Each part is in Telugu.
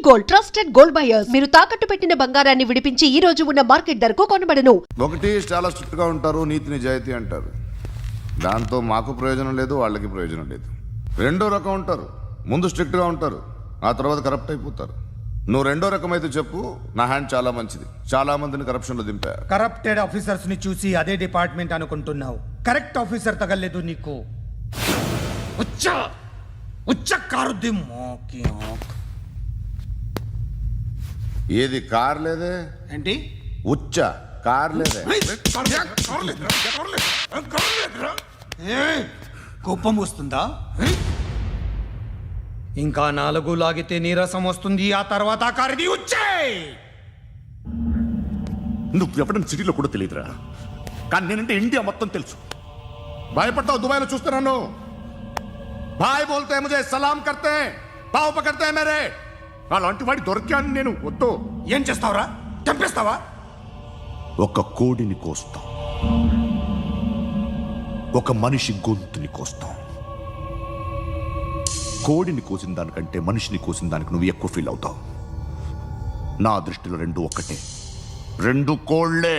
Gold, trusted gold buyers. మీరు తాకట్టు పెట్టిన బంగారాన్ని విడిపించి ఈ రోజు ఉన్న మార్కెట్ ధరకు కొనబడను. ఒకటి చాలా స్ట్రిక్ట్ గా ఉంటారు, నీతి నిజాయితీ అంటారు. దాంతో మాకు ప్రయోజనం లేదు, వాళ్ళకి ప్రయోజనం లేదు. రెండో రకం ఉంటారు, ముందు స్ట్రిక్ట్ గా ఉంటారు, ఆ తర్వాత కరప్ట్ అయిపోతారు. నువ్వు రెండో రకం అయితే చెప్పు. నా హ్యాండ్ చాలా మంచిది, చాలా మందిని కరప్షన్ లో దింపా. కరప్టెడ్ ఆఫీసర్స్ ని చూసి అదే డిపార్ట్మెంట్ అనుకుంటున్నావు. కరెక్ట్ ఆఫీసర్ తగలేదు నీకు. కారుద్ది మోకి ఆక్. ఏది కార్ లేదే ఏంటి? ఉచ్చ కార్ లేదే. కోపం వస్తుందా? ఇంకా 4 లాగితే నీరసం వస్తుంది. ఆ తర్వాత కారిది ఉచ్చే. నువ్వు ఎవడని సిటీలో కూడా తెలియదురా, కానీ నేనంటే ఇండియా మొత్తం తెలుసు. భయపడతావు? దుబాయ్లో చూస్తున్నాను. భాయ్ బోల్తే ముజే సలాం కర్తే పావు పకడ్తే మేరే. అలాంటి వాడి దొరికాను నేను. వద్దు. ఏం చేస్తావురా? చంపేస్తావా? ఒక కోడిని కోస్తాం, ఒక మనిషి గొంతుని కోస్తాం. కోడిని కోసిన దానికంటే మనిషిని కోసిన దానికి నువ్వు ఎక్కువ ఫీల్ అవుతావు. నా దృష్టిలో రెండు ఒక్కటే, రెండు కోళ్లే.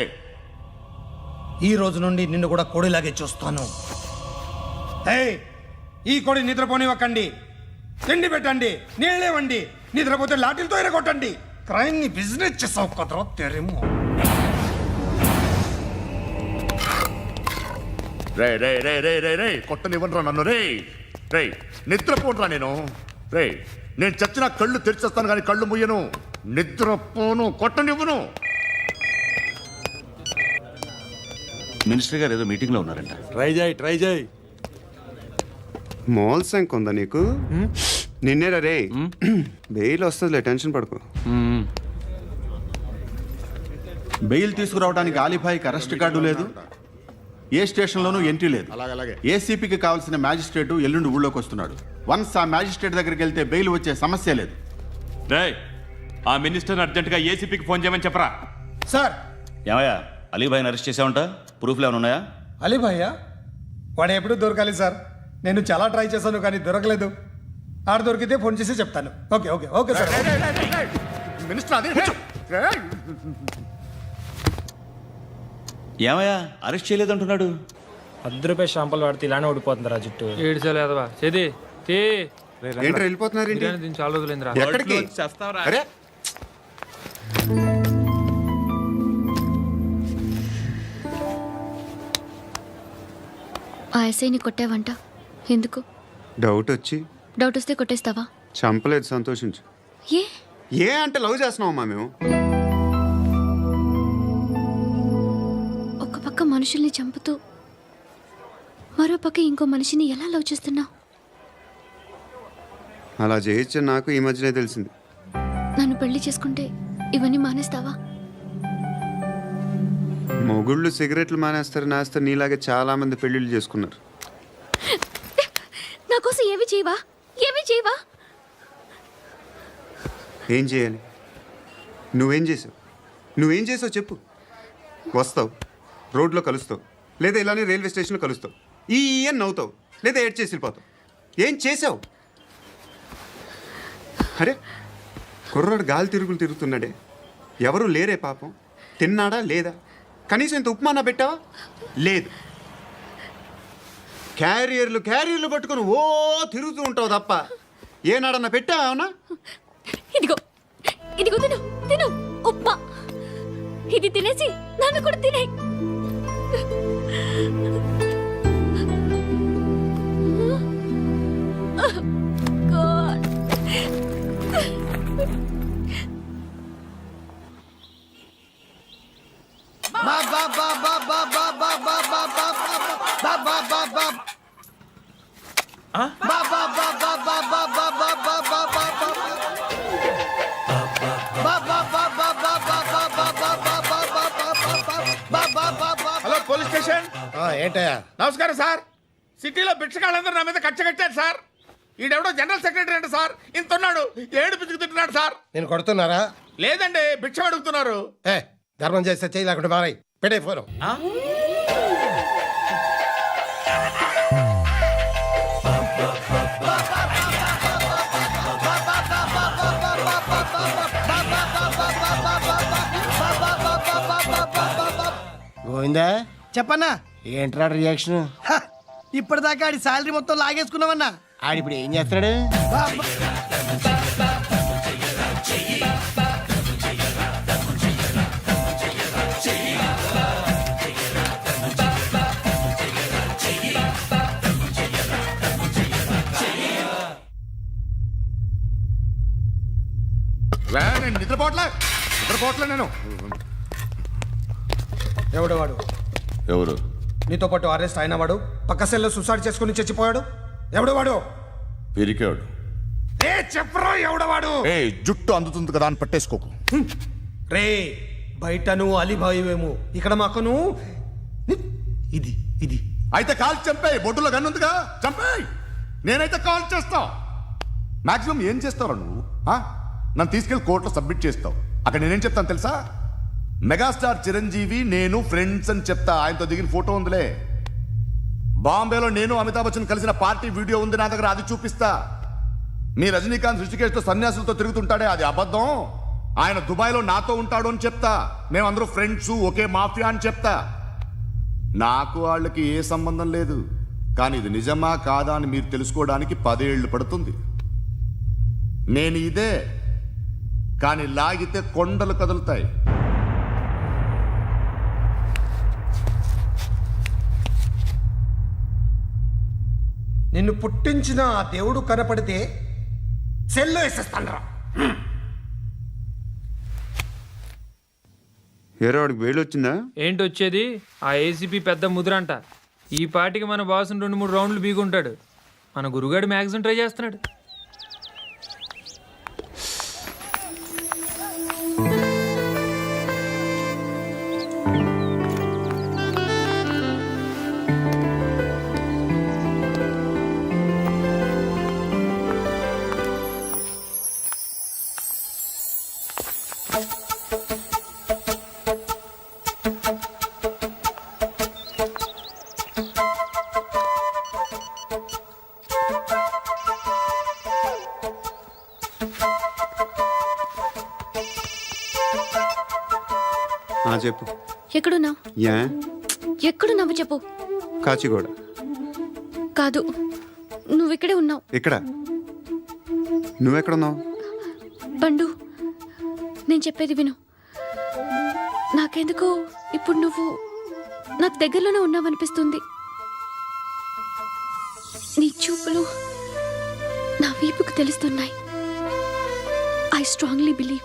ఈ రోజు నుండి నిన్ను కూడా కోడిలాగే చూస్తాను. ఈ కోడి నిద్రపోనివ్వకండి. తిండి పెట్టండి, నీళ్ళేవండి. నిద్రపోతే లాఠీలతో ఎరగొట్టండి. క్రైమ్ ని బిజినెస్ చేసావు కదరా తెరేమో. రే రే రే రే రే రే కొట్టనివ్వనరా నన్ను. రే రే నిద్రపోనరా నేను. రే నేను చచ్చిన కళ్ళు తెరిచేస్తాను కానీ కళ్ళు ముయ్యను. నిద్రపోను, కొట్టనివ్వను. మినిస్టర్ గారు ఏదో మీటింగ్లో ఉన్నారంట. ట్రై చేయి. మోల్ సంక్ ఉందా నీకు? నిన్నేరా రే. బెయిల్ వస్తుందిలే, టెన్షన్ పడుకో. బెయిల్ తీసుకురావడానికి ఆలిభాయికి అరెస్ట్ కార్డు లేదు, ఏ స్టేషన్లోనూ ఎంట్రీ లేదు. ఏసీపీకి కావాల్సిన మ్యాజిస్ట్రేటు ఎల్లుండి ఊళ్ళోకి వస్తున్నాడు. వన్స్ ఆ మ్యాజిస్ట్రేట్ దగ్గరికి వెళ్తే బెయిల్ వచ్చే సమస్య లేదు. రేయ్, ఆ మినిస్టర్ అర్జెంటుగా ఏసీపీకి ఫోన్ చేయమని చెప్పరా. సార్. ఏమయ్యా, అలీభాయిని అరెస్ట్ చేసావంట? ప్రూఫ్లు ఏమైనా ఉన్నాయా? అలీ భయ్యా వాడు ఎప్పుడు దొరకాలి సార్. నేను చాలా ట్రై చేశాను కానీ దొరకలేదు. ఆడ దొరికితే ఫోన్ చేసి చెప్తాను. Okay okay okay sir. Minister అదే. ఏమయ్యా, అరెస్ట్ చేయలేదంటున్నాడు? ₹10 షాంపూలు వాడితే ఇలానే ఓడిపోతుందిరా జుట్టు. ఏడ్చలేదవా చేది తీ. ఏంటి వెళ్ళిపోతున్నారు? దీన్ని చాలా రోజులైందిరా. ఎక్కడికి? అరే ఆ ఎస్ఐని కొట్టావంట, ఎందుకు? డౌట్ వచ్చి. డౌట్ వస్తే కొట్టేస్తావా? చంపలేదు, సంతోషించు. ఏ ఏ అంటే లవ్ చేస్తున్నావమ్మా మేము. ఒక పక్క మనుషుల్ని చంపుతూ మరో పక్క ఇంకో మనిషిని ఎలా లవ్ చేస్తున్నావు? అలా చేయొచ్చని నాకు ఈ మధ్యనే తెలిసింది. నన్ను పెళ్లి చేసుకుంటే ఇవన్నీ మానేస్తావా? మొగుళ్ళు సిగరెట్లు మానేస్తారు, నేస్తారు. నీలాగే చాలా మంది పెళ్లిళ్ళు చేసుకున్నారు. నా కోసం ఏమి చేయవా? ఏమి చేయవా? ఏం చేయాలి? నువ్వేం చేసావు చెప్పు. వస్తావు, రోడ్లో కలుస్తావు, లేదా ఇలానే రైల్వే స్టేషన్లో కలుస్తావు. ఈ అని నవ్వుతావు, లేదా ఏడ్ చేసి వెళ్ళిపోతావు. ఏం చేసావు? అరే కుర్రాడు గాలి తిరుగుతున్నాడే, ఎవరు లేరే పాపం. తిన్నాడా లేదా? కనీసం ఇంత ఉప్మానా పెట్టావా? లేదు. క్యారియర్లు పట్టుకొని ఓ తిరుగుతూ ఉంటావు తప్ప ఏనాడన్నా పెట్టావా? అవునా? ఇదిగో ఇదిగో తిను తిను ఉప్మా. ఇది తినేసి నన్ను కూడా తినే. Hello police station. ఏంటయ్యా? నమస్కారం సార్. సిటీలో భిక్షగాళ్ళందరూ నా మీద కచ్చ కట్టారు సార్. ఈడెవడో జనరల్ సెక్రటరీ అంట సార్. ఇంత ఉన్నాడు, ఏడు పిచ్చుకు తింటున్నాడు సార్. నేను కొడుతున్నారా? లేదండి, భిక్ష అడుగుతున్నారు. ధర్మం చేస్తే చేయి లేకుండా మారాయి. పెట్టే ఫోను. గోవిందా చెప్పన్నా ఏంట్రా రియాక్షన్ ఇప్పటిదాకా ఆడి శాలరీ మొత్తం లాగేసుకున్నావన్నా ఆడిప్పుడు ఏం చేస్తున్నాడు నేను నిద్రపోవట్లే నేను. ఎవడు వాడు? ఎవరు? నీతో పాటు అరెస్ట్ అయిన వాడు, పక్క సెల్లో సూసైడ్ చేసుకుని చచ్చిపోయాడు. ఎవడు వాడు? పిరికాడు. ఏ చెప్పరా ఎవడవాడు? ఏ జుట్టు అందుతుంది కదా అని పట్టేసుకోకు. రే బయట నువ్వు అలీబాయివేమో, ఇక్కడ మాకు నువ్వు ఇది ఇది అయితే కాల్ చంపేయి. బొడ్డులో గన్నుందిగా చంపేయి. నేనైతే కాల్ చేస్తా. మాక్సిమం ఏం చేస్తావు నువ్వు? నన్ను తీసుకెళ్లి కోర్టులో సబ్మిట్ చేస్తావు. అక్కడ నేనేం చెప్తాను తెలుసా? మెగాస్టార్ చిరంజీవి నేను ఫ్రెండ్స్ అని చెప్తా. ఆయనతో దిగిన ఫోటో ఉందిలే. బాంబేలో నేను అమితాబ్ బచ్చన్ కలిసిన పార్టీ వీడియో ఉంది నా దగ్గర, అది చూపిస్తా. మీ రజనీకాంత్ ఋషికేష్తో సన్యాసులతో తిరుగుతుంటాడే, అది అబద్ధం. ఆయన దుబాయ్లో నాతో ఉంటాడు అని చెప్తా. మేమందరూ ఫ్రెండ్స్, ఒకే మాఫియా అని చెప్తా. నాకు వాళ్ళకి ఏ సంబంధం లేదు. కానీ ఇది నిజమా కాదా అని మీరు తెలుసుకోవడానికి 10 ఏళ్ళు పడుతుంది. నేను ఇదే, కానీ లాగితే కొండలు కదులుతాయి. నిన్ను పుట్టించిన ఆ దేవుడు కనపడితే సెల్లో వేసేస్తానరా. ఏరో వాడికి వేలు వచ్చిందా? ఏంటి వచ్చేది? ఆ ఏసీపీ పెద్ద ముద్రంట. ఈ పాటికి మన బాసుని 2-3 రౌండ్లు బీగుంటాడు. మన గురుగాడు మ్యాగజైన్ ట్రై చేస్తున్నాడు. చెప్పు. ఎక్కడున్నావు? యా ఎక్కడున్నావు చెప్పు. కాచిగూడ. కాదు, నువ్వు ఇక్కడే ఉన్నావు. ఇక్కడ నువ్వెక్కడున్నావు? బండు, నేను చెప్పేది విను. నాకెందుకో ఇప్పుడు నువ్వు నాకు దగ్గరలోనే ఉన్నావనిపిస్తుంది. నీ చూపులు నా వీపుకు తెలుస్తున్నాయి. I strongly believe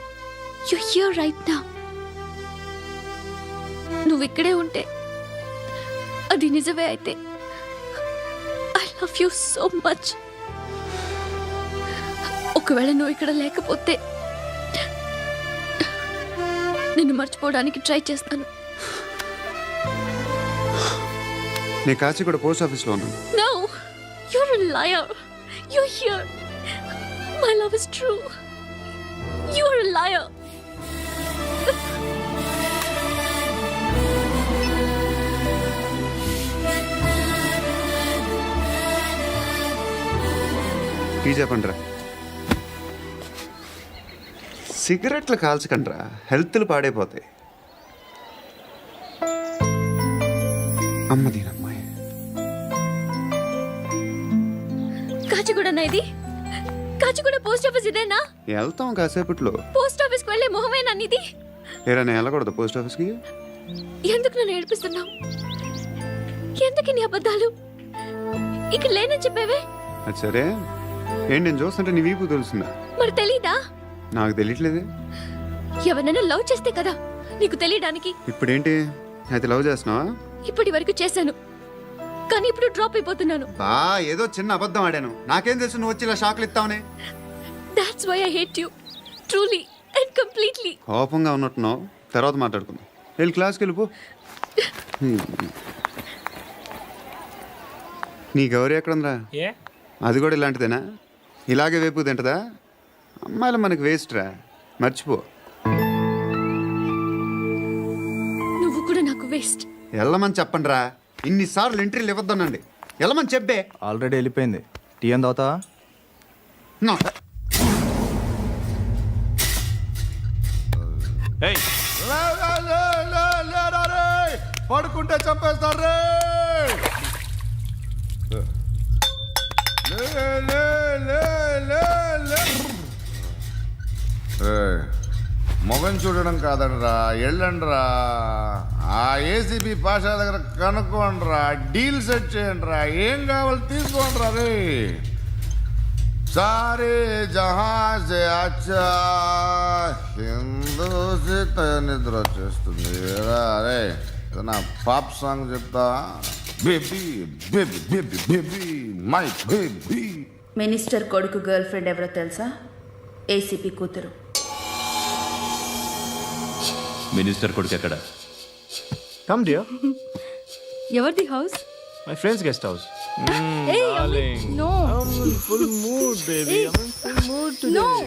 you here right now. నువ్వు ఇక్కడే ఉంటే అది నిజమే అయితే I love you so much. ఒకవేళ నువ్వు ఇక్కడ లేకపోతే నిన్ను మర్చిపోవడానికి ట్రై చేస్తాను. నేను కాచిగూడ పోస్ట్ ఆఫీస్లో ఉన్నాను. No, you're a liar. You're here. My love is true. You're a liar. Tea చెప్పండిరా. సిగరెట్లు కాల్చకండ్రా, హెల్త్లు పాడైపోతాయి. అమ్మదీనమ్మాయి. కాచిగూడనా ఇది? కాచిగూడ పోస్ట్ ఆఫీస్ ఇదేనా? వెళ్తాం కాసేపట్లో. పోస్ట్ ఆఫీస్కి వెళ్ళే మొహమేనా నీది? ఏరా నేను వెళ్ళకూడదు పోస్ట్ ఆఫీస్కి? ఎందుకు నన్ను ఏడిపిస్తున్నావు? ఎందుకు నీ అబద్ధాలు? ఇక్కడ లేనని చెప్పేవే. అది సరే, ఏంటి నేను చూస్తుంటే నీ వీపు తెలుస్తుందా? మరి తెలీదా? నాకు తెలియట్లేదే. ఎవరినైనా లవ్ చేస్తే కదా నీకు తెలియడానికి. ఇప్పుడేంటి అయితే లవ్ చేస్తున్నావా? ఇప్పటి వరకు చేశాను, కానీ ఇప్పుడు డ్రాప్ అయిపోతున్నాను. ఏదో చిన్న అబద్ధం ఆడాను. నాకేం తెలుసు నువ్వు వచ్చి ఇలా షాక్లు ఇస్తావని. That's why I hate you. Truly and completely. కోపంగా ఉన్నట్టున్నావు, తర్వాత మాట్లాడుకుందాం. వెళ్ళి క్లాస్కి వెళ్ళిపో. నీ గౌరీ ఎక్కడుందిరా? ఏ అది కూడా ఇలాంటిదేనా? ఇలాగే వేపు తింటదా? అమ్మాయిలు మనకి వేస్ట్ రా, మర్చిపో. నువ్వు కూడా నాకు వేస్ట్. వెళ్ళమని చెప్పండి రా. ఇన్నిసార్లు ఎంట్రీలు ఇవ్వద్దనండి. వెళ్ళమని చెప్పే. ఆల్రెడీ వెళ్ళిపోయింది. టీ అని తాగుతావా? పడుకుంటే చంపేస్తారు రే లే, లే, లే, లే, లే. ఏయ్, మొగం చూడడం కాదండ్రా వెళ్ళండ్రా ఆ ఏసీబీ పాషా దగ్గర కనుక్కోండిరా డీల్ సెట్ చేయండిరా ఏం కావాలి తీసుకోండిరా రే సారే జహాన్ సే అచ్చా హిందూ నిద్ర వచ్చేస్తుంది రే నా పాప్ సాంగ్ చెప్తా baby baby baby baby my baby minister కొడుకు గర్ల్ ఫ్రెండ్ ఎవరో తెలుసా? ఏసీపీ కూతురు. మినిస్టర్ కొడుకు ఎక్కడ? Come, dear. ఎవరిది house? My friend's guest house. No I'm in full mood, baby. Hey. I'm in full mood today.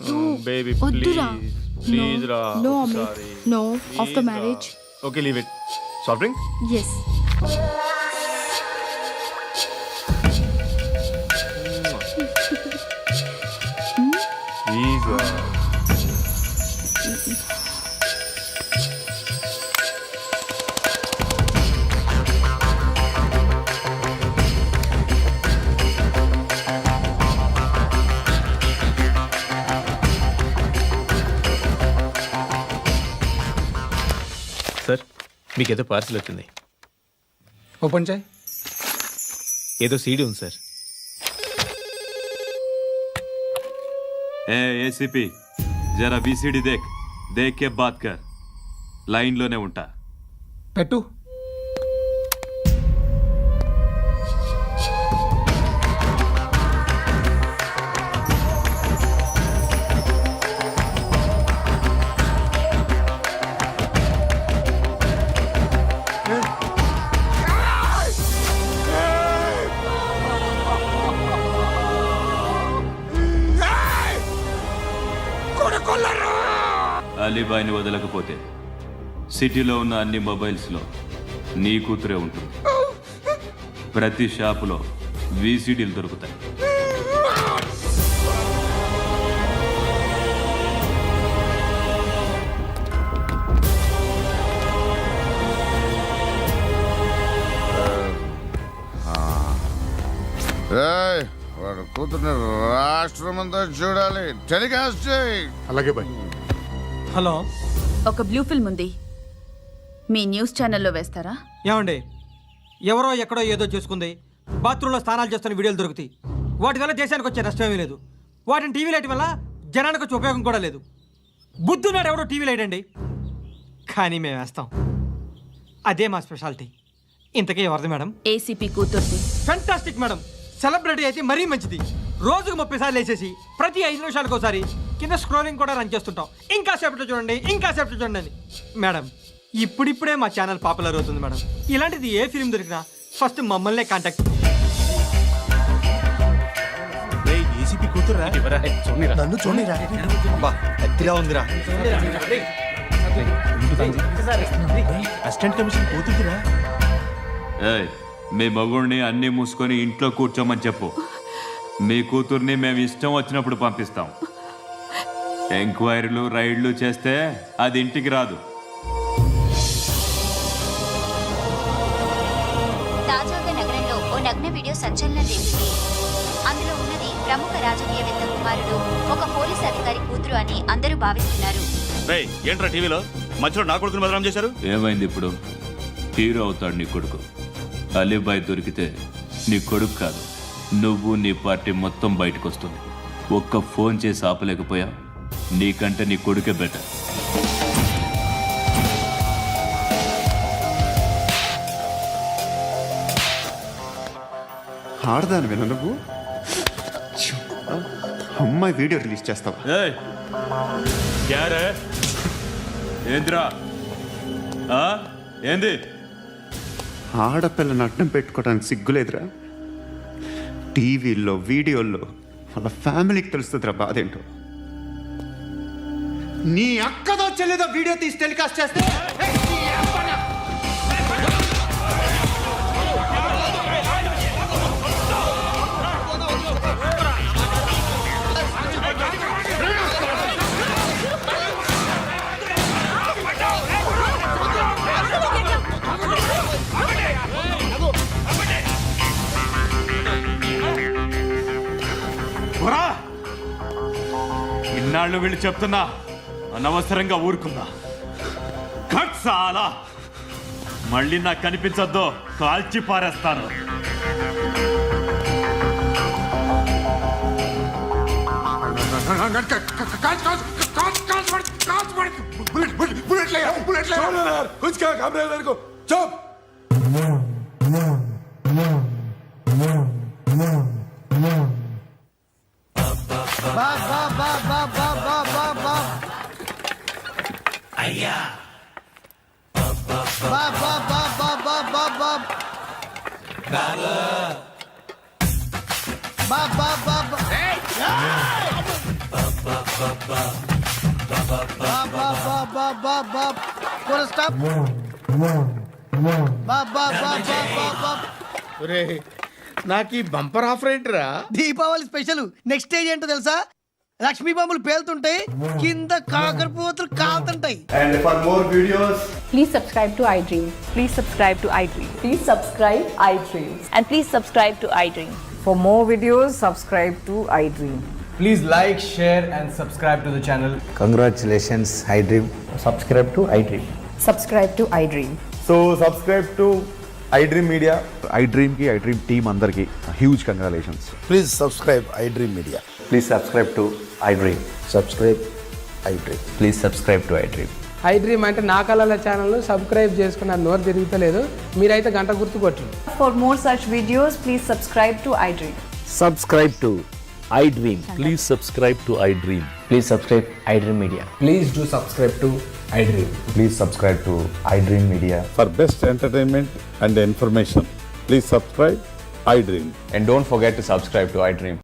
No Baby, వద్దురా. please. Please, Ra. No I'm Amit sorry. No Please, after Ra. Marriage. Okay, leave it. Soft drink? Yes. Please, Ra. Sir మీకేదో పార్సిల్ వచ్చింది. ఓపెన్ చేయి. ఏదో సీడీ ఉంది సార్. ఏ ఏసీపీ జరా బీసీడీ దేక్ కే బాత్ కర్. లైన్లోనే ఉంటా. పెట్టు. అలీబాయిని వదలకపోతే సిటీలో ఉన్న అన్ని మొబైల్స్లో నీ కూతురే ఉంటుంది. ప్రతి షాపులో వీసీడీలు దొరుకుతాయి. ఏయ్, వాడు కూతుర్ని రాష్ట్రం అంతా చూడాలి టెలికాస్ట్ చేయి. అలాగే బాయ్. హలో, ఒక బ్లూ ఫిల్మ్ ఉంది, మీ న్యూస్ ఛానల్లో వేస్తారా? ఏమండి, ఎవరో ఎక్కడో ఏదో చేసుకుంది, బాత్రూంలో స్నానాలు చేస్తున్న వీడియోలు దొరుకుతాయి. వాటి వల్ల దేశానికి వచ్చే నష్టమేమీ లేదు. వాటిని టీవీ లైట్ వల్ల జనానికి వచ్చే ఉపయోగం కూడా లేదు. బుద్ధున్నాడు ఎవడో టీవీ లైట్ అండి, కానీ మేము వేస్తాం. అదే మా స్పెషాలిటీ. ఇంతకీ ఎవరిది మేడం? ఏసీపీ కూతుర్ది. Fantastic madam. సెలబ్రిటీ అయితే మరీ మంచిది. రోజుకు 30 సార్లు వేసేసి ప్రతి 5 నిమిషాలకు ఒకసారి కింద స్క్రోలింగ్ కూడా రన్ చేస్తుంటాం. ఇంకా సేపట్లో చూడండి, ఇంకా సేపట్లో చూడండి అని. మేడం, ఇప్పుడిప్పుడే మా ఛానల్ పాపులర్ అవుతుంది మేడం. ఇలాంటిది ఏ ఫిల్మ్ దొరికినా ఫస్ట్ మమ్మల్నే కాంటాక్ట్. ఏసీపీ కూతురా? నన్ను చూడరా. ఎత్తిగా ఉందిరా. అసిస్టెంట్ కమిషన్ కూతురా? ఏయ్, మీ మగుడిని అన్నీ మూసుకొని ఇంట్లో కూర్చోమని చెప్పు. మీ కూతుర్ని మేము ఇష్టం వచ్చినప్పుడు పంపిస్తాం. ఎంక్వైరీలు రైడ్లు చేస్తే అది ఇంటికి రాదు. తాజాగా నగరంలో ఓ నగ్న వీడియో సంచలనం రేపింది. అందులో ఉన్నది ప్రముఖ రాజకీయవేత్త కుమారుడు, ఒక పోలీస్ అధికారి కూతురు అని అందరూ భావిస్తున్నారు. ఏంట్రా టీవీలో మధ్యలో నా కొడుకుని బదనాం చేశారు? ఏమైంది ఇప్పుడు? హీరో అవుతాడు నీ కొడుకు. అలీబాయ్ దొరికితే నీ కొడుకు కాదు, నువ్వు నీ పార్టీ మొత్తం బయటకు వస్తుంది. ఒక్క ఫోన్ చేసి ఆపలేకపోయా? నీకంటే నీ కొడుకే బెటర్. ఆడదానివేనా నువ్వు? అమ్మాయి వీడియో రిలీజ్ చేస్తావా? ఏంద్రా ఏంది? ఆడపిల్లని అడ్డం పెట్టుకోవడానికి సిగ్గులేదురా? టీవీల్లో వీడియోల్లో వాళ్ళ ఫ్యామిలీకి తెలుస్తుందిరా బాధ ఏంటో. నీ అక్కదో చెల్లిదో వీడియో తీసి టెలికాస్ట్ చేస్తే ఇన్నాళ్ళు వీళ్ళు చెప్తున్నా అనవసరంగా ఊరుకున్నా చాలా మళ్ళీ నాకు కనిపించొద్దు, కాల్చి పారేస్తాను. నాకు ఈ బంపర్ ఆఫర్ ఏంటిరా? దీపావళి స్పెషల్ నెక్స్ట్ స్టేజ్ ఏంటో తెలుసా? లక్ష్మీ బాంబులు పేలుతుంటాయి, కింద కాకరపోతులు కాలుతుంటాయి. And for more videos, Please subscribe to iDream. Please subscribe to iDream. Please subscribe iDream. And please subscribe to iDream. For more videos, subscribe to iDream. Please like, share and subscribe to the channel. congratulations, iDream. Subscribe to iDream. Subscribe to iDream. So subscribe to iDream Media. iDream కి iDream టీమ్ అందరికి huge congratulations. Please subscribe iDream media. Please subscribe to iDream. Subscribe iDream. Please subscribe to iDream. iDream అంటే నా కళల ఛానల్ సబ్స్క్రైబ్ చేసుకున్న నోరు తిరుగుతలేదు, మీరైతే గంట గుర్తు కొట్టండి. For more such videos, please subscribe to iDream. Subscribe to iDream. Please subscribe to iDream. Please subscribe iDream Media. Please do subscribe to iDream. Please subscribe to iDream Media. For best entertainment and information please subscribe iDream. And don't forget to subscribe to iDream.